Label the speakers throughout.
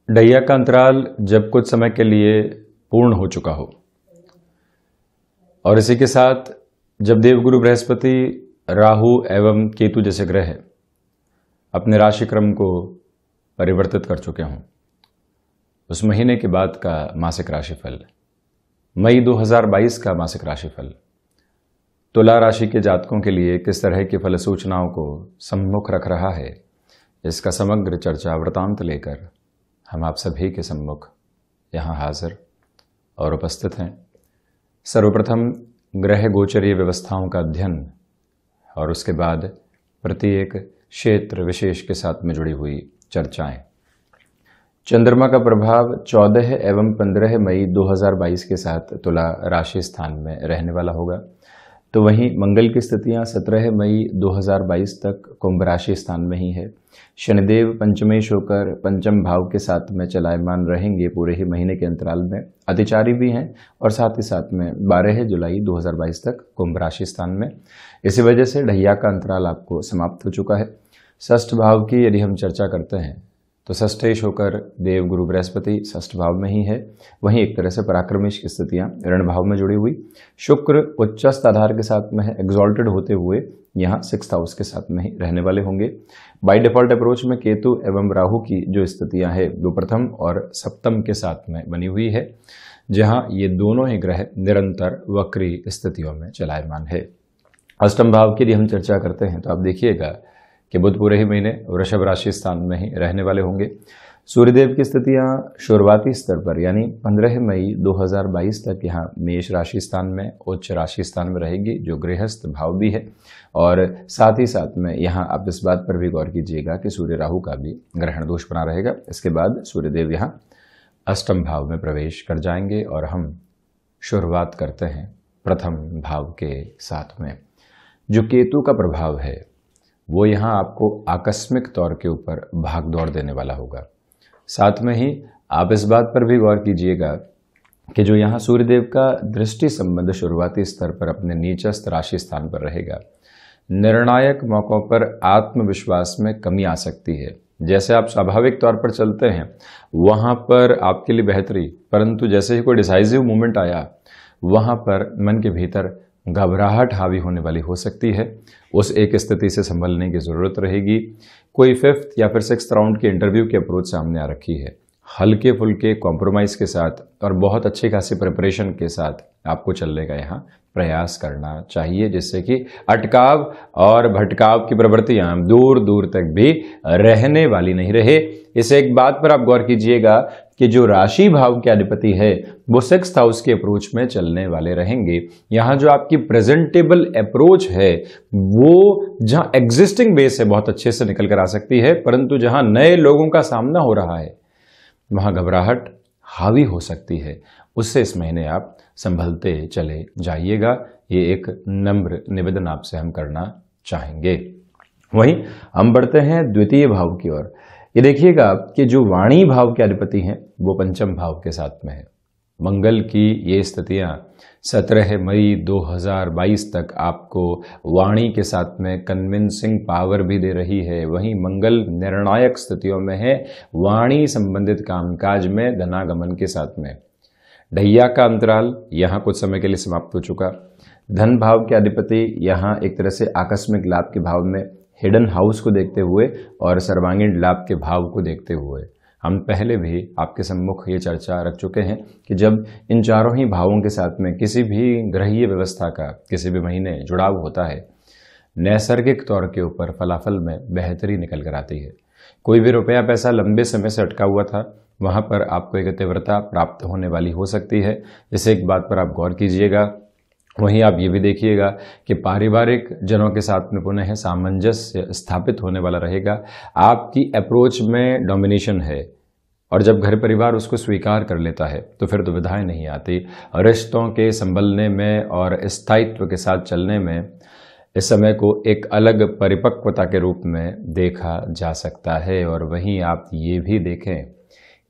Speaker 1: डैया का अंतराल जब कुछ समय के लिए पूर्ण हो चुका हो और इसी के साथ जब देवगुरु बृहस्पति, राहु एवं केतु जैसे ग्रह अपने राशि क्रम को परिवर्तित कर चुके हों, उस महीने के बाद का मासिक राशिफल, मई 2022 का मासिक राशिफल तुला राशि के जातकों के लिए किस तरह की फल सूचनाओं को सम्मुख रख रहा है, इसका समग्र चर्चा वृतांत लेकर हम आप सभी के सम्मुख यहाँ हाजिर और उपस्थित हैं। सर्वप्रथम ग्रह गोचरीय व्यवस्थाओं का अध्ययन और उसके बाद प्रत्येक क्षेत्र विशेष के साथ में जुड़ी हुई चर्चाएं। चंद्रमा का प्रभाव 14 एवं 15 मई 2022 के साथ तुला राशि स्थान में रहने वाला होगा, तो वहीं मंगल की स्थितियां 17 मई 2022 तक कुंभ राशि स्थान में ही है। शनिदेव पंचमेश होकर पंचम भाव के साथ में चलायमान रहेंगे पूरे ही महीने के अंतराल में, अतिचारी भी हैं और साथ ही साथ में 12 जुलाई 2022 तक कुंभ राशि स्थान में। इसी वजह से ढैया का अंतराल आपको समाप्त हो चुका है। षष्ठ भाव की यदि हम चर्चा करते हैं तो षष्ठेश होकर देव गुरु बृहस्पति षष्ठ भाव में ही है, वहीं एक तरह से पराक्रमेश की स्थितियां ऋण भाव में जुड़ी हुई। शुक्र उच्चस्थ आधार के साथ में है, एग्जॉल्टेड होते हुए यहाँ 6th हाउस के साथ में ही रहने वाले होंगे। बाय डिफॉल्ट अप्रोच में केतु एवं राहु की जो स्थितियां है वो प्रथम और सप्तम के साथ में बनी हुई है, जहां ये दोनों ही ग्रह निरंतर वक्री स्थितियों में चलायमान है। अष्टम भाव की यदि हम चर्चा करते हैं तो आप देखिएगा कि बुध पूरे ही महीने वृषभ राशि स्थान में ही रहने वाले होंगे। सूर्यदेव की स्थितियां शुरुआती स्तर पर यानी 15 मई 2022 तक यहाँ मेष राशि स्थान में उच्च राशि स्थान में रहेगी, जो गृहस्थ भाव भी है। और साथ ही साथ में यहाँ आप इस बात पर भी गौर कीजिएगा कि सूर्य राहु का भी ग्रहण दोष बना रहेगा। इसके बाद सूर्यदेव यहाँ अष्टम भाव में प्रवेश कर जाएंगे और हम शुरुआत करते हैं प्रथम भाव के साथ में। जो केतु का प्रभाव है वो यहाँ आपको आकस्मिक तौर के ऊपर भाग दौड़ देने वाला होगा। साथ में ही आप इस बात पर भी गौर कीजिएगा कि जो यहाँ सूर्यदेव का दृष्टि संबंध शुरुआती स्तर पर अपने नीचस्थ राशि स्थान पर रहेगा, निर्णायक मौकों पर आत्मविश्वास में कमी आ सकती है। जैसे आप स्वाभाविक तौर पर चलते हैं वहां पर आपके लिए बेहतरी, परंतु जैसे ही कोई डिसाइसिव मूवमेंट आया वहां पर मन के भीतर घबराहट हावी होने वाली हो सकती है। उस एक स्थिति से संभलने की जरूरत रहेगी। कोई 5th या फिर 6th राउंड के इंटरव्यू की अप्रोच सामने आ रखी है, हल्के फुल्के कॉम्प्रोमाइज के साथ और बहुत अच्छी खासी प्रिपरेशन के साथ आपको चलने का यहाँ प्रयास करना चाहिए, जिससे कि अटकाव और भटकाव की प्रवृत्तियां दूर दूर तक भी रहने वाली नहीं रहे। इस एक बात पर आप गौर कीजिएगा कि जो राशि भाव के अधिपति है वो 6th हाउस के अप्रोच में चलने वाले रहेंगे। यहाँ जो आपकी प्रेजेंटेबल अप्रोच है वो जहाँ एग्जिस्टिंग बेस है बहुत अच्छे से निकल कर आ सकती है, परंतु जहाँ नए लोगों का सामना हो रहा है वहाँ घबराहट हावी हो सकती है। उससे इस महीने आप संभलते चले जाइएगा, ये एक नम्र निवेदन आपसे हम करना चाहेंगे। वहीं हम बढ़ते हैं द्वितीय भाव की ओर। ये देखिएगा कि जो वाणी भाव के अधिपति हैं वो पंचम भाव के साथ में है। मंगल की ये स्थितियां 17 मई 2022 तक आपको वाणी के साथ में कन्विंसिंग पावर भी दे रही है। वहीं मंगल निर्णायक स्थितियों में है वाणी संबंधित कामकाज में धनागमन के साथ में। ढैया का अंतराल यहाँ कुछ समय के लिए समाप्त हो चुका। धन भाव के अधिपति यहाँ एक तरह से आकस्मिक लाभ के भाव में हिडन हाउस को देखते हुए और सर्वांगीण लाभ के भाव को देखते हुए हम पहले भी आपके सम्मुख ये चर्चा रख चुके हैं कि जब इन चारों ही भावों के साथ में किसी भी ग्रहीय व्यवस्था का किसी भी महीने जुड़ाव होता है, नैसर्गिक तौर के ऊपर फलाफल में बेहतरी निकल कर आती है। कोई भी रुपया पैसा लंबे समय से अटका हुआ था वहां पर आपको एक तीव्रता प्राप्त होने वाली हो सकती है, जिसे एक बात पर आप गौर कीजिएगा। वहीं आप ये भी देखिएगा कि पारिवारिक जनों के साथ में पुनः सामंजस्य स्थापित होने वाला रहेगा। आपकी अप्रोच में डोमिनेशन है और जब घर परिवार उसको स्वीकार कर लेता है तो फिर दुविधाएं नहीं आती। रिश्तों के संभलने में और स्थायित्व के साथ चलने में इस समय को एक अलग परिपक्वता के रूप में देखा जा सकता है। और वहीं आप ये भी देखें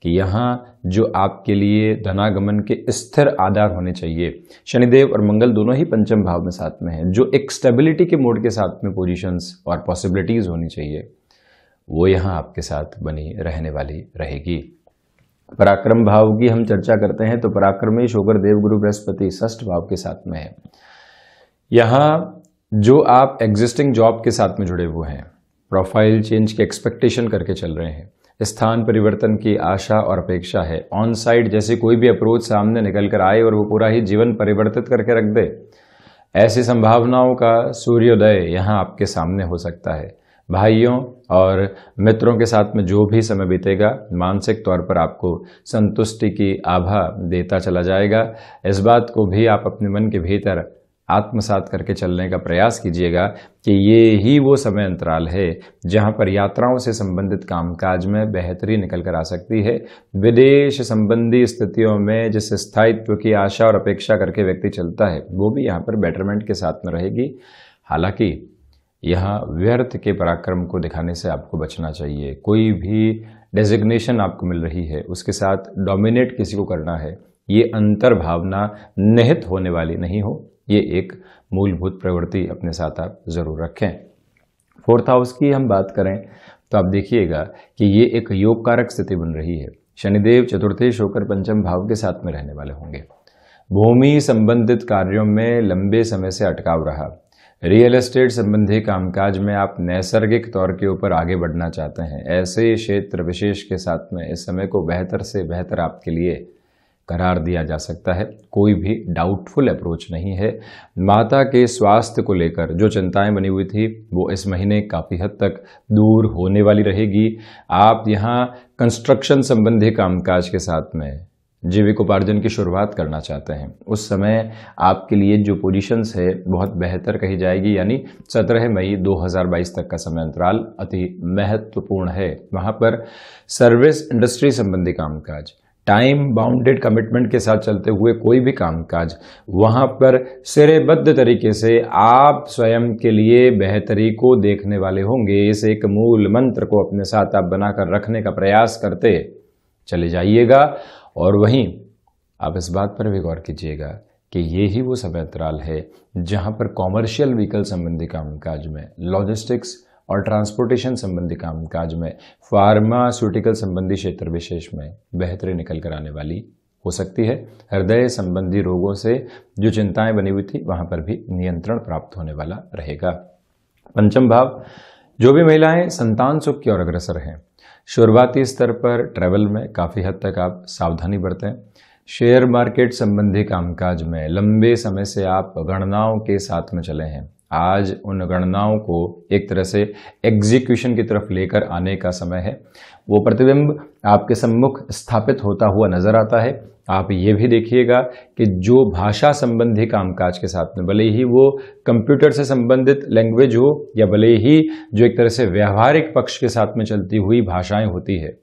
Speaker 1: कि यहाँ जो आपके लिए धनागमन के स्थिर आधार होने चाहिए, शनिदेव और मंगल दोनों ही पंचम भाव में साथ में हैं, जो एक स्टेबिलिटी के मोड के साथ में पोजीशंस और पॉसिबिलिटीज होनी चाहिए, वो यहाँ आपके साथ बनी रहने वाली रहेगी। पराक्रम भाव की हम चर्चा करते हैं तो पराक्रमेश होकर देवगुरु बृहस्पति षष्ठ भाव के साथ में है। यहाँ जो आप एग्जिस्टिंग जॉब के साथ में जुड़े हुए हैं, प्रोफाइल चेंज की एक्सपेक्टेशन करके चल रहे हैं, स्थान परिवर्तन की आशा और अपेक्षा है, ऑन साइट जैसे कोई भी अप्रोच सामने निकल कर आए और वो पूरा ही जीवन परिवर्तित करके रख दे, ऐसी संभावनाओं का सूर्योदय यहाँ आपके सामने हो सकता है। भाइयों और मित्रों के साथ में जो भी समय बीतेगा मानसिक तौर पर आपको संतुष्टि की आभा देता चला जाएगा। इस बात को भी आप अपने मन के भीतर आत्मसात करके चलने का प्रयास कीजिएगा कि ये ही वो समय अंतराल है जहां पर यात्राओं से संबंधित कामकाज में बेहतरी निकल कर आ सकती है। विदेश संबंधी स्थितियों में जिस स्थायित्व की आशा और अपेक्षा करके व्यक्ति चलता है वो भी यहाँ पर बेटरमेंट के साथ में रहेगी। हालांकि यहाँ व्यर्थ के पराक्रम को दिखाने से आपको बचना चाहिए। कोई भी डेजिग्नेशन आपको मिल रही है उसके साथ डोमिनेट किसी को करना है, ये अंतर भावना निहित होने वाली नहीं हो, ये एक मूलभूत प्रवृत्ति अपने साथ आप जरूर रखें। फोर्थ हाउस की हम बात करें तो आप देखिएगा कि ये एक योग कारक स्थिति बन रही है। शनिदेव चतुर्थेश होकर पंचम भाव के साथ में रहने वाले होंगे। भूमि संबंधित कार्यों में लंबे समय से अटकाव रहा, रियल एस्टेट संबंधी कामकाज में आप नैसर्गिक तौर के ऊपर आगे बढ़ना चाहते हैं, ऐसे क्षेत्र विशेष के साथ में इस समय को बेहतर से बेहतर आपके लिए करार दिया जा सकता है। कोई भी डाउटफुल अप्रोच नहीं है। माता के स्वास्थ्य को लेकर जो चिंताएं बनी हुई थी वो इस महीने काफ़ी हद तक दूर होने वाली रहेगी। आप यहाँ कंस्ट्रक्शन संबंधी कामकाज के साथ में जीविकोपार्जन की शुरुआत करना चाहते हैं, उस समय आपके लिए जो पोजीशंस है बहुत बेहतर कही जाएगी। यानी 17 मई 2022 तक का समय अंतराल अति महत्वपूर्ण है। वहाँ पर सर्विस इंडस्ट्री संबंधी कामकाज, टाइम बाउंडेड कमिटमेंट के साथ चलते हुए कोई भी कामकाज, वहां पर सिरेबद्ध तरीके से आप स्वयं के लिए बेहतरी को देखने वाले होंगे। इस एक मूल मंत्र को अपने साथ आप बनाकर रखने का प्रयास करते चले जाइएगा। और वहीं आप इस बात पर भी गौर कीजिएगा कि ये ही वो समय अंतराल है जहां पर कॉमर्शियल व्हीकल संबंधी कामकाज में, लॉजिस्टिक्स और ट्रांसपोर्टेशन संबंधी कामकाज में, फार्मास्यूटिकल संबंधी क्षेत्र विशेष में बेहतरी निकल कर आने वाली हो सकती है। हृदय संबंधी रोगों से जो चिंताएं बनी हुई थी वहां पर भी नियंत्रण प्राप्त होने वाला रहेगा। पंचम भाव, जो भी महिलाएं संतान सुख की ओर अग्रसर हैं, शुरुआती स्तर पर ट्रैवल में काफ़ी हद तक आप सावधानी बरतें। शेयर मार्केट संबंधी कामकाज में लंबे समय से आप गणनाओं के साथ में चले हैं, आज उन गणनाओं को एक तरह से एग्जीक्यूशन की तरफ लेकर आने का समय है। वो प्रतिबिंब आपके सम्मुख स्थापित होता हुआ नजर आता है। आप ये भी देखिएगा कि जो भाषा संबंधी कामकाज के साथ में, भले ही वो कंप्यूटर से संबंधित लैंग्वेज हो या भले ही जो एक तरह से व्यावहारिक पक्ष के साथ में चलती हुई भाषाएं होती है,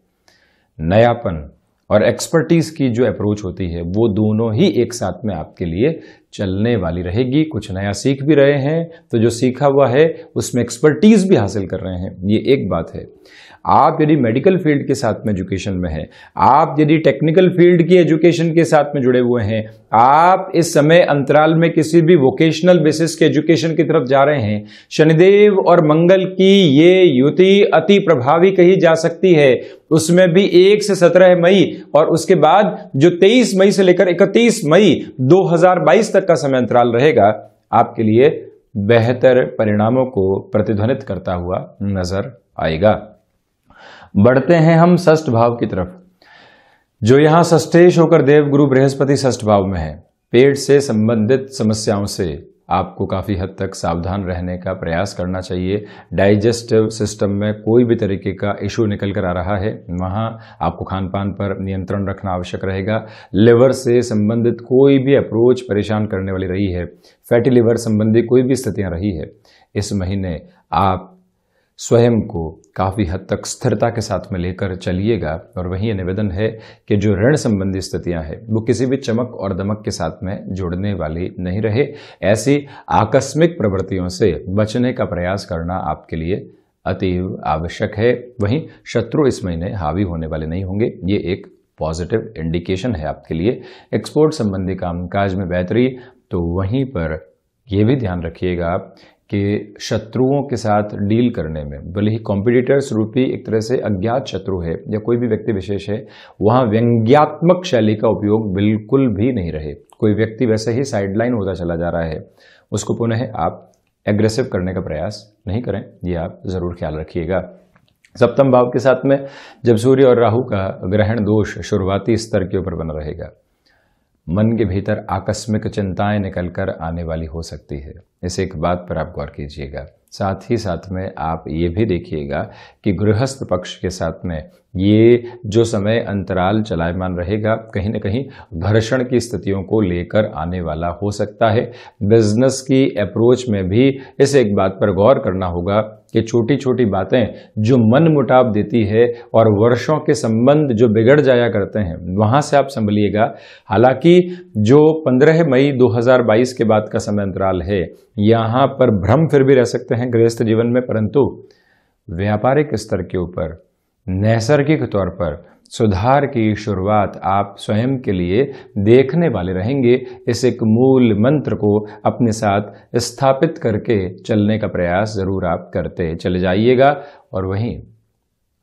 Speaker 1: नयापन और एक्सपर्टीज की जो अप्रोच होती है वो दोनों ही एक साथ में आपके लिए चलने वाली रहेगी। कुछ नया सीख भी रहे हैं तो जो सीखा हुआ है उसमें एक्सपर्टीज भी हासिल कर रहे हैं, ये एक बात है। आप यदि मेडिकल फील्ड के साथ में एजुकेशन में हैं, आप यदि टेक्निकल फील्ड की एजुकेशन के साथ में जुड़े हुए हैं, आप इस समय अंतराल में किसी भी वोकेशनल बेसिस के एजुकेशन की तरफ जा रहे हैं, शनिदेव और मंगल की ये युति अति प्रभावी कही जा सकती है। उसमें भी 1 से 17 मई और उसके बाद जो 23 मई से लेकर 31 मई 2022 तक का समय अंतराल रहेगा, आपके लिए बेहतर परिणामों को प्रतिध्वनित करता हुआ नजर आएगा। बढ़ते हैं हम षष्ठ भाव की तरफ, जो यहां षष्ठेश होकर देवगुरु बृहस्पति षष्ठ भाव में है। पेट से संबंधित समस्याओं से आपको काफ़ी हद तक सावधान रहने का प्रयास करना चाहिए। डाइजेस्टिव सिस्टम में कोई भी तरीके का इशू निकल कर आ रहा है, वहाँ आपको खान पान पर नियंत्रण रखना आवश्यक रहेगा। लिवर से संबंधित कोई भी अप्रोच परेशान करने वाली रही है, फैटी लिवर संबंधी कोई भी स्थितियाँ रही है, इस महीने आप स्वयं को काफ़ी हद तक स्थिरता के साथ में लेकर चलिएगा। और वहीं निवेदन है कि जो ऋण संबंधी स्थितियां हैं वो किसी भी चमक और दमक के साथ में जुड़ने वाली नहीं रहे। ऐसी आकस्मिक प्रवृत्तियों से बचने का प्रयास करना आपके लिए अतीव आवश्यक है। वहीं शत्रु इस महीने हावी होने वाले नहीं होंगे, ये एक पॉजिटिव इंडिकेशन है आपके लिए। एक्सपोर्ट संबंधी कामकाज में बेहतरी, तो वहीं पर यह भी ध्यान रखिएगा कि शत्रुओं के साथ डील करने में, भले ही कॉम्पिटिटर्स रूपी एक तरह से अज्ञात शत्रु है या कोई भी व्यक्ति विशेष है, वहां व्यंग्यात्मक शैली का उपयोग बिल्कुल भी नहीं रहे। कोई व्यक्ति वैसे ही साइडलाइन होता चला जा रहा है, उसको पुनः आप एग्रेसिव करने का प्रयास नहीं करें, ये आप जरूर ख्याल रखिएगा। सप्तम भाव के साथ में जब सूर्य और राहु का ग्रहण दोष शुरुआती स्तर के ऊपर बना रहेगा, मन के भीतर आकस्मिक चिंताएं निकलकर आने वाली हो सकती है। इस एक बात पर आप गौर कीजिएगा। साथ ही साथ में आप ये भी देखिएगा कि गृहस्थ पक्ष के साथ में ये जो समय अंतराल चलायमान रहेगा, कहीं न कहीं घर्षण की स्थितियों को लेकर आने वाला हो सकता है। बिजनेस की अप्रोच में भी इस एक बात पर गौर करना होगा कि छोटी छोटी बातें जो मन मुटाव देती है और वर्षों के संबंध जो बिगड़ जाया करते हैं, वहां से आप संभलिएगा। हालांकि जो 15 मई 2022 के बाद का समय अंतराल है, यहां पर भ्रम फिर भी रह सकते हैं गृहस्थ जीवन में, परंतु व्यापारिक स्तर के ऊपर नैसर्गिक तौर पर सुधार की शुरुआत आप स्वयं के लिए देखने वाले रहेंगे। इस एक मूल मंत्र को अपने साथ स्थापित करके चलने का प्रयास जरूर आप करते चले जाइएगा। और वहीं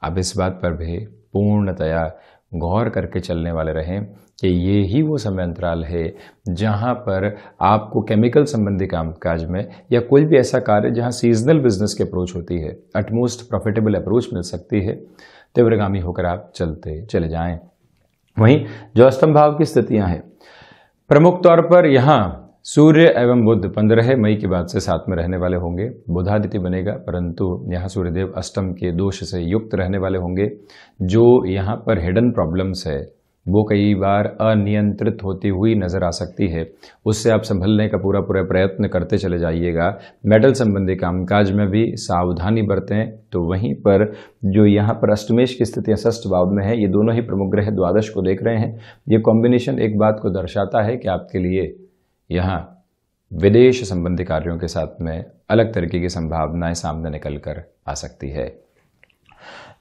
Speaker 1: आप इस बात पर भी पूर्णतया गौर करके चलने वाले रहें कि ये ही वो समय अंतराल है जहां पर आपको केमिकल संबंधी कामकाज में या कोई भी ऐसा कार्य जहां सीजनल बिजनेस की अप्रोच होती है, अटमोस्ट प्रॉफिटेबल अप्रोच मिल सकती है। तीव्रगामी होकर आप चलते चले जाएं। वहीं जो अष्टम भाव की स्थितियां हैं, प्रमुख तौर पर यहां सूर्य एवं बुध 15 मई के बाद से साथ में रहने वाले होंगे। बुधादित्य बनेगा, परंतु यहाँ सूर्यदेव अष्टम के दोष से युक्त रहने वाले होंगे। जो यहाँ पर हिडन प्रॉब्लम्स है वो कई बार अनियंत्रित होती हुई नजर आ सकती है, उससे आप संभलने का पूरा प्रयत्न करते चले जाइएगा। मेटल संबंधी कामकाज में भी सावधानी बरतें। तो वहीं पर जो यहाँ पर अष्टमेश की स्थितियां षष्ठ भाव में है, ये दोनों ही प्रमुख ग्रह द्वादश को देख रहे हैं। ये कॉम्बिनेशन एक बात को दर्शाता है कि आपके लिए यहाँ विदेश संबंधी कार्यों के साथ में अलग तरीके की संभावनाएं सामने निकल कर आ सकती है।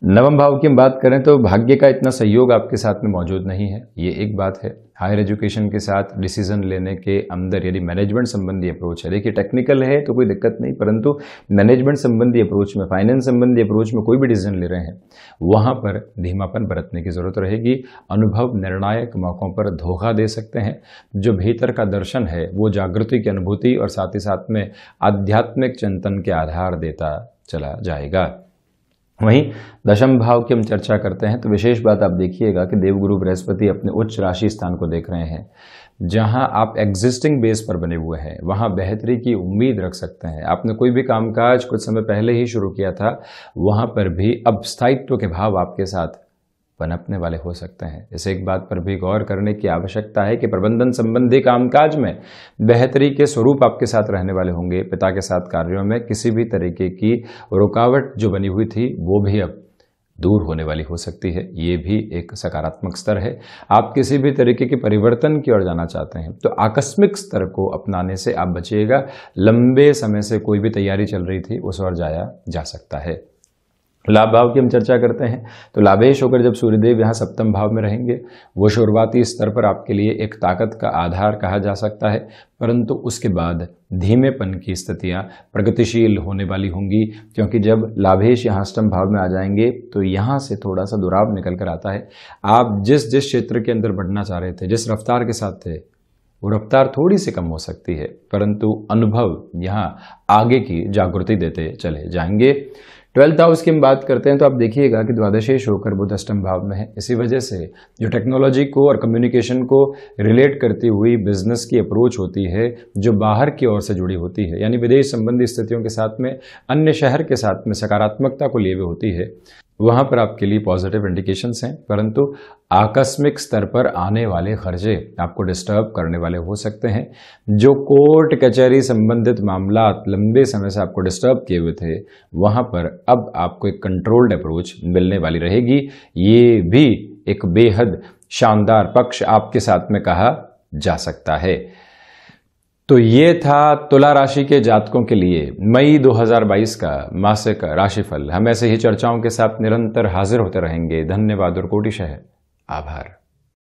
Speaker 1: नवम भाव की हम बात करें तो भाग्य का इतना सहयोग आपके साथ में मौजूद नहीं है, ये एक बात है। हायर एजुकेशन के साथ डिसीजन लेने के अंदर यदि मैनेजमेंट संबंधी अप्रोच है, देखिए टेक्निकल है तो कोई दिक्कत नहीं, परंतु मैनेजमेंट संबंधी अप्रोच में, फाइनेंस संबंधी अप्रोच में कोई भी डिसीजन ले रहे हैं, वहां पर धीमापन बरतने की जरूरत रहेगी। अनुभव निर्णायक मौकों पर धोखा दे सकते हैं। जो भीतर का दर्शन है वो जागृति की अनुभूति और साथ ही साथ में आध्यात्मिक चिंतन के आधार देता चला जाएगा। वहीं दशम भाव की हम चर्चा करते हैं तो विशेष बात आप देखिएगा कि देवगुरु बृहस्पति अपने उच्च राशि स्थान को देख रहे हैं। जहां आप एग्जिस्टिंग बेस पर बने हुए हैं वहां बेहतरी की उम्मीद रख सकते हैं। आपने कोई भी कामकाज कुछ समय पहले ही शुरू किया था, वहां पर भी अब स्थायित्व के भाव आपके साथ पनपने वाले हो सकते हैं। इस एक बात पर भी गौर करने की आवश्यकता है कि प्रबंधन संबंधी कामकाज में बेहतरी के स्वरूप आपके साथ रहने वाले होंगे। पिता के साथ कार्यों में किसी भी तरीके की रुकावट जो बनी हुई थी वो भी अब दूर होने वाली हो सकती है। ये भी एक सकारात्मक स्तर है। आप किसी भी तरीके के परिवर्तन की ओर जाना चाहते हैं तो आकस्मिक स्तर को अपनाने से आप बचिएगा। लंबे समय से कोई भी तैयारी चल रही थी उस ओर जाया जा सकता है। लाभ भाव की हम चर्चा करते हैं तो लाभेश होकर जब सूर्यदेव यहाँ सप्तम भाव में रहेंगे, वो शुरुआती स्तर पर आपके लिए एक ताकत का आधार कहा जा सकता है, परंतु उसके बाद धीमेपन की स्थितियां प्रगतिशील होने वाली होंगी। क्योंकि जब लाभेश यहाँ अष्टम भाव में आ जाएंगे तो यहाँ से थोड़ा सा दुराव निकल कर आता है। आप जिस क्षेत्र के अंदर बढ़ना चाह रहे थे, जिस रफ्तार के साथ थे, वो रफ्तार थोड़ी सी कम हो सकती है, परंतु अनुभव यहाँ आगे की जागृति देते चले जाएंगे। 12th हाउस की हम बात करते हैं तो आप देखिएगा कि द्वादशेश होकर बुध अष्टम भाव में है। इसी वजह से जो टेक्नोलॉजी को और कम्युनिकेशन को रिलेट करती हुई बिजनेस की अप्रोच होती है, जो बाहर की ओर से जुड़ी होती है, यानी विदेश संबंधी स्थितियों के साथ में अन्य शहर के साथ में सकारात्मकता को लिए हुए होती है, वहां पर आपके लिए पॉजिटिव इंडिकेशंस हैं। परंतु आकस्मिक स्तर पर आने वाले खर्चे आपको डिस्टर्ब करने वाले हो सकते हैं। जो कोर्ट कचहरी संबंधित मामला लंबे समय से आपको डिस्टर्ब किए हुए थे, वहां पर अब आपको एक कंट्रोल्ड अप्रोच मिलने वाली रहेगी। ये भी एक बेहद शानदार पक्ष आपके साथ में कहा जा सकता है। तो ये था तुला राशि के जातकों के लिए मई 2022 का मासिक राशिफल। हम ऐसे ही चर्चाओं के साथ निरंतर हाजिर होते रहेंगे। धन्यवाद और कोटिशः आभार।